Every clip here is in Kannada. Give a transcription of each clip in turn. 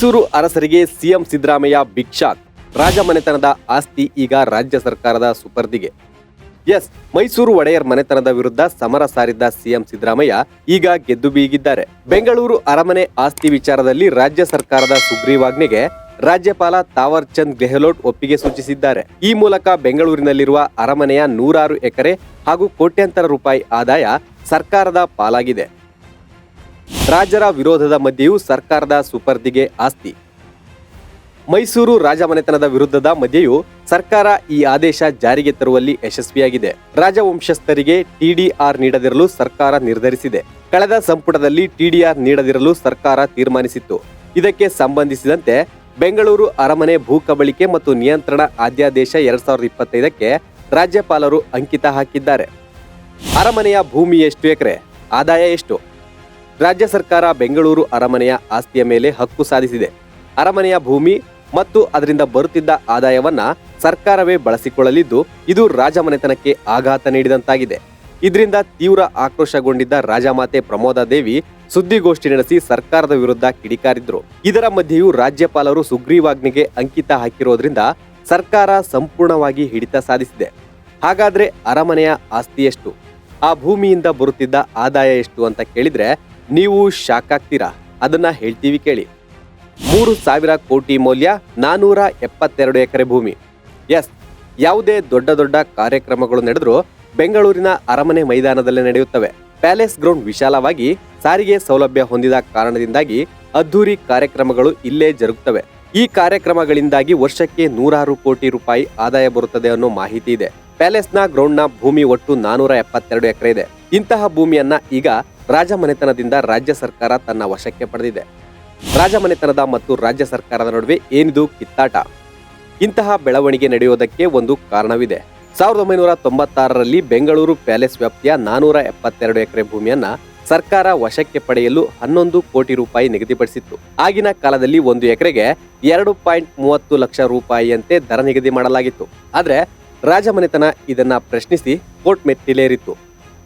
ಮೈಸೂರು ಅರಸರಿಗೆ ಸಿಎಂ ಸಿದ್ದರಾಮಯ್ಯ ಬಿಗ್ ಶಾಕ್. ರಾಜಮನೆತನದ ಆಸ್ತಿ ಈಗ ರಾಜ್ಯ ಸರ್ಕಾರದ ಸುಪರ್ದಿಗೆ. ಎಸ್, ಮೈಸೂರು ಒಡೆಯರ್ ಮನೆತನದ ವಿರುದ್ಧ ಸಮರ ಸಾರಿದ್ದ ಸಿಎಂ ಸಿದ್ದರಾಮಯ್ಯ ಈಗ ಗೆದ್ದು ಬೀಗಿದ್ದಾರೆ. ಬೆಂಗಳೂರು ಅರಮನೆ ಆಸ್ತಿ ವಿಚಾರದಲ್ಲಿ ರಾಜ್ಯ ಸರ್ಕಾರದ ಸುಗ್ರೀವಾಜ್ಞೆಗೆ ರಾಜ್ಯಪಾಲ ತಾವರ್ ಚಂದ್ ಗೆಹ್ಲೋಟ್ ಒಪ್ಪಿಗೆ ಸೂಚಿಸಿದ್ದಾರೆ. ಈ ಮೂಲಕ ಬೆಂಗಳೂರಿನಲ್ಲಿರುವ ಅರಮನೆಯ 100 ಎಕರೆ ಹಾಗೂ ಕೋಟ್ಯಾಂತರ ರೂಪಾಯಿ ಆದಾಯ ಸರ್ಕಾರದ ಪಾಲಾಗಿದೆ. ರಾಜರ ವಿರೋಧದ ಮಧ್ಯೆಯೂ ಸರ್ಕಾರದ ಸುಪರ್ದಿಗೆ ಆಸ್ತಿ. ಮೈಸೂರು ರಾಜಮನೆತನದ ವಿರುದ್ಧದ ಮಧ್ಯೆಯೂ ಸರ್ಕಾರ ಈ ಆದೇಶ ಜಾರಿಗೆ ತರುವಲ್ಲಿ ಯಶಸ್ವಿಯಾಗಿದೆ. ರಾಜವಂಶಸ್ಥರಿಗೆ ಟಿಡಿಆರ್ ನೀಡದಿರಲು ಸರ್ಕಾರ ನಿರ್ಧರಿಸಿದೆ. ಕಳೆದ ಸಂಪುಟದಲ್ಲಿ ಟಿಡಿಆರ್ ನೀಡದಿರಲು ಸರ್ಕಾರ ತೀರ್ಮಾನಿಸಿತ್ತು. ಇದಕ್ಕೆ ಸಂಬಂಧಿಸಿದಂತೆ ಬೆಂಗಳೂರು ಅರಮನೆ ಭೂ ಕಬಳಿಕೆ ಮತ್ತು ನಿಯಂತ್ರಣ ಅಧ್ಯಾದೇಶ 2025ಕ್ಕೆ ರಾಜ್ಯಪಾಲರು ಅಂಕಿತ ಹಾಕಿದ್ದಾರೆ. ಅರಮನೆಯ ಭೂಮಿ ಎಷ್ಟು ಎಕರೆ, ಆದಾಯ ಎಷ್ಟು? ರಾಜ್ಯ ಸರ್ಕಾರ ಬೆಂಗಳೂರು ಅರಮನೆಯ ಆಸ್ತಿಯ ಮೇಲೆ ಹಕ್ಕು ಸಾಧಿಸಿದೆ. ಅರಮನೆಯ ಭೂಮಿ ಮತ್ತು ಅದರಿಂದ ಬರುತ್ತಿದ್ದ ಆದಾಯವನ್ನ ಸರ್ಕಾರವೇ ಬಳಸಿಕೊಳ್ಳಲಿದ್ದು, ಇದು ರಾಜಮನೆತನಕ್ಕೆ ಆಘಾತ ನೀಡಿದಂತಾಗಿದೆ. ಇದರಿಂದ ತೀವ್ರ ಆಕ್ರೋಶಗೊಂಡಿದ್ದ ರಾಜಮಾತೆ ಪ್ರಮೋದಾದೇವಿ ಸುದ್ದಿಗೋಷ್ಠಿ ನಡೆಸಿ ಸರ್ಕಾರದ ವಿರುದ್ಧ ಕಿಡಿಕಾರಿದ್ರು. ಇದರ ಮಧ್ಯೆಯೂ ರಾಜ್ಯಪಾಲರು ಸುಗ್ರೀವಾಜ್ಞೆಗೆ ಅಂಕಿತ ಹಾಕಿರೋದ್ರಿಂದ ಸರ್ಕಾರ ಸಂಪೂರ್ಣವಾಗಿ ಹಿಡಿತ ಸಾಧಿಸಿದೆ. ಹಾಗಾದ್ರೆ ಅರಮನೆಯ ಆಸ್ತಿ ಎಷ್ಟು, ಆ ಭೂಮಿಯಿಂದ ಬರುತ್ತಿದ್ದ ಆದಾಯ ಎಷ್ಟು ಅಂತ ಕೇಳಿದ್ರೆ ನೀವು ಶಾಕ್ ಆಗ್ತೀರಾ. ಅದನ್ನ ಹೇಳ್ತೀವಿ ಕೇಳಿ. 3,000 ಕೋಟಿ ಮೌಲ್ಯ, 472 ಎಕರೆ ಭೂಮಿ. ಎಸ್, ಯಾವುದೇ ದೊಡ್ಡ ಕಾರ್ಯಕ್ರಮಗಳು ನಡೆದರೂ ಬೆಂಗಳೂರಿನ ಅರಮನೆ ಮೈದಾನದಲ್ಲೇ ನಡೆಯುತ್ತವೆ. ಪ್ಯಾಲೇಸ್ ಗ್ರೌಂಡ್ ವಿಶಾಲವಾಗಿ ಸಾರಿಗೆ ಸೌಲಭ್ಯ ಹೊಂದಿದ ಕಾರಣದಿಂದಾಗಿ ಅದ್ದೂರಿ ಕಾರ್ಯಕ್ರಮಗಳು ಇಲ್ಲೇ ಜರುಗುತ್ತವೆ. ಈ ಕಾರ್ಯಕ್ರಮಗಳಿಂದಾಗಿ ವರ್ಷಕ್ಕೆ 100 ಕೋಟಿ ರೂಪಾಯಿ ಆದಾಯ ಬರುತ್ತದೆ ಅನ್ನೋ ಮಾಹಿತಿ ಇದೆ. ಪ್ಯಾಲೇಸ್ನ ಗ್ರೌಂಡ್ನ ಭೂಮಿ ಒಟ್ಟು 472 ಎಕರೆ ಇದೆ. ಇಂತಹ ಭೂಮಿಯನ್ನ ಈಗ ರಾಜಮನೆತನದಿಂದ ರಾಜ್ಯ ಸರ್ಕಾರ ತನ್ನ ವಶಕ್ಕೆ ಪಡೆದಿದೆ. ರಾಜಮನೆತನದ ಮತ್ತು ರಾಜ್ಯ ಸರ್ಕಾರದ ನಡುವೆ ಏನಿದು ಕಿತ್ತಾಟ? ಇಂತಹ ಬೆಳವಣಿಗೆ ನಡೆಯುವುದಕ್ಕೆ ಒಂದು ಕಾರಣವಿದೆ. 1996ರಲ್ಲಿ ಬೆಂಗಳೂರು ಪ್ಯಾಲೇಸ್ ವ್ಯಾಪ್ತಿಯ 472 ಎಕರೆ ಭೂಮಿಯನ್ನ ಸರ್ಕಾರ ವಶಕ್ಕೆ ಪಡೆಯಲು 11 ಕೋಟಿ ರೂಪಾಯಿ ನಿಗದಿಪಡಿಸಿತ್ತು. ಆಗಿನ ಕಾಲದಲ್ಲಿ 1 ಎಕರೆಗೆ 2.30 ಲಕ್ಷ ರೂಪಾಯಿಯಂತೆ ದರ ನಿಗದಿ ಮಾಡಲಾಗಿತ್ತು. ಆದ್ರೆ ರಾಜಮನೆತನ ಇದನ್ನ ಪ್ರಶ್ನಿಸಿ ಕೋರ್ಟ್ ಮೆಟ್ಟಿಲೇರಿತ್ತು.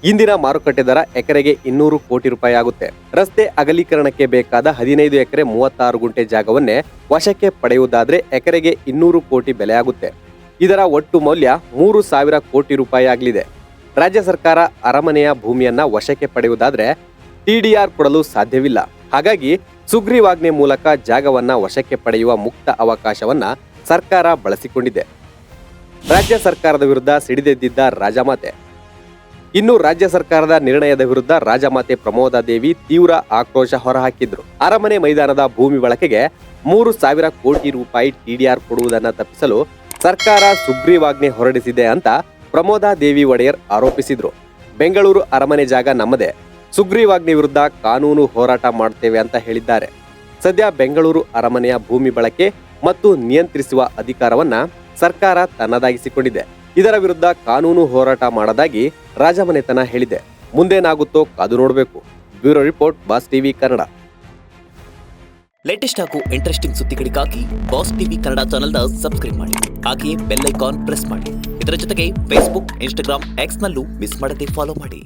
ಇಂದಿನ ಮಾರುಕಟ್ಟೆ ದರ ಎಕರೆಗೆ 200 ಕೋಟಿ ರೂಪಾಯಿ ಆಗುತ್ತೆ. ರಸ್ತೆ ಅಗಲೀಕರಣಕ್ಕೆ ಬೇಕಾದ 15 ಎಕರೆ 36 ಗುಂಟೆ ಜಾಗವನ್ನೇ ವಶಕ್ಕೆ ಪಡೆಯುವುದಾದ್ರೆ ಎಕರೆಗೆ 200 ಕೋಟಿ ಬೆಲೆ ಆಗುತ್ತೆ. ಇದರ ಒಟ್ಟು ಮೌಲ್ಯ 3,000 ಕೋಟಿ ರೂಪಾಯಿ ಆಗಲಿದೆ. ರಾಜ್ಯ ಸರ್ಕಾರ ಅರಮನೆಯ ಭೂಮಿಯನ್ನ ವಶಕ್ಕೆ ಪಡೆಯುವುದಾದ್ರೆ ಟಿಡಿಆರ್ ಕೊಡಲು ಸಾಧ್ಯವಿಲ್ಲ. ಹಾಗಾಗಿ ಸುಗ್ರೀವಾಜ್ಞೆ ಮೂಲಕ ಜಾಗವನ್ನ ವಶಕ್ಕೆ ಪಡೆಯುವ ಮುಕ್ತ ಅವಕಾಶವನ್ನ ಸರ್ಕಾರ ಬಳಸಿಕೊಂಡಿದೆ. ರಾಜ್ಯ ಸರ್ಕಾರದ ವಿರುದ್ಧ ಸಿಡಿದೆದ್ದಿದ್ದ ರಾಜಮಾತೆ. ಇನ್ನು ರಾಜ್ಯ ಸರ್ಕಾರದ ನಿರ್ಣಯದ ವಿರುದ್ಧ ರಾಜಮಾತೆ ಪ್ರಮೋದಾದೇವಿ ತೀವ್ರ ಆಕ್ರೋಶ ಹೊರಹಾಕಿದ್ರು. ಅರಮನೆ ಮೈದಾನದ ಭೂಮಿ ಬಳಕೆಗೆ 3,000 ಕೋಟಿ ರೂಪಾಯಿ ಟಿಡಿಆರ್ ಕೊಡುವುದನ್ನು ತಪ್ಪಿಸಲು ಸರ್ಕಾರ ಸುಗ್ರೀವಾಜ್ಞೆ ಹೊರಡಿಸಿದೆ ಅಂತ ಪ್ರಮೋದಾದೇವಿ ಒಡೆಯರ್ ಆರೋಪಿಸಿದ್ರು. ಬೆಂಗಳೂರು ಅರಮನೆ ಜಾಗ ನಮ್ಮದೇ, ಸುಗ್ರೀವಾಜ್ಞೆ ವಿರುದ್ಧ ಕಾನೂನು ಹೋರಾಟ ಮಾಡ್ತೇವೆ ಅಂತ ಹೇಳಿದ್ದಾರೆ. ಸದ್ಯ ಬೆಂಗಳೂರು ಅರಮನೆಯ ಭೂಮಿ ಬಳಕೆ ಮತ್ತು ನಿಯಂತ್ರಿಸುವ ಅಧಿಕಾರವನ್ನ ಸರ್ಕಾರ ತನ್ನದಾಗಿಸಿಕೊಂಡಿದೆ. ಇದರ ವಿರುದ್ಧ ಕಾನೂನು ಹೋರಾಟ ಮಾಡದಾಗಿ ರಾಜಮನೆತನ ಹೇಳಿದೆ. ಮುಂದೇನಾಗುತ್ತೋ ಕಾದು ನೋಡಬೇಕು. Bureau report, boss TV Kannada. Latest ಹಾಗೂ ಇಂಟ್ರೆಸ್ಟಿಂಗ್ ಸುದ್ದಿಗಳಿಗಾಗಿ ಬಾಸ್ ಟಿವಿ ಕನ್ನಡ ಚಾನೆಲ್ನ ಸಬ್ಸ್ಕ್ರೈಬ್ ಮಾಡಿ. ಹಾಗೆಯೇ ಬೆಲ್ ಐಕಾನ್ ಪ್ರೆಸ್ ಮಾಡಿ. ಇದರ ಜೊತೆಗೆ ಫೇಸ್ಬುಕ್, ಇನ್ಸ್ಟಾಗ್ರಾಮ್, ಎಕ್ಸ್ ನಲ್ಲೂ ಮಿಸ್ ಮಾಡದೆ ಫಾಲೋ ಮಾಡಿ.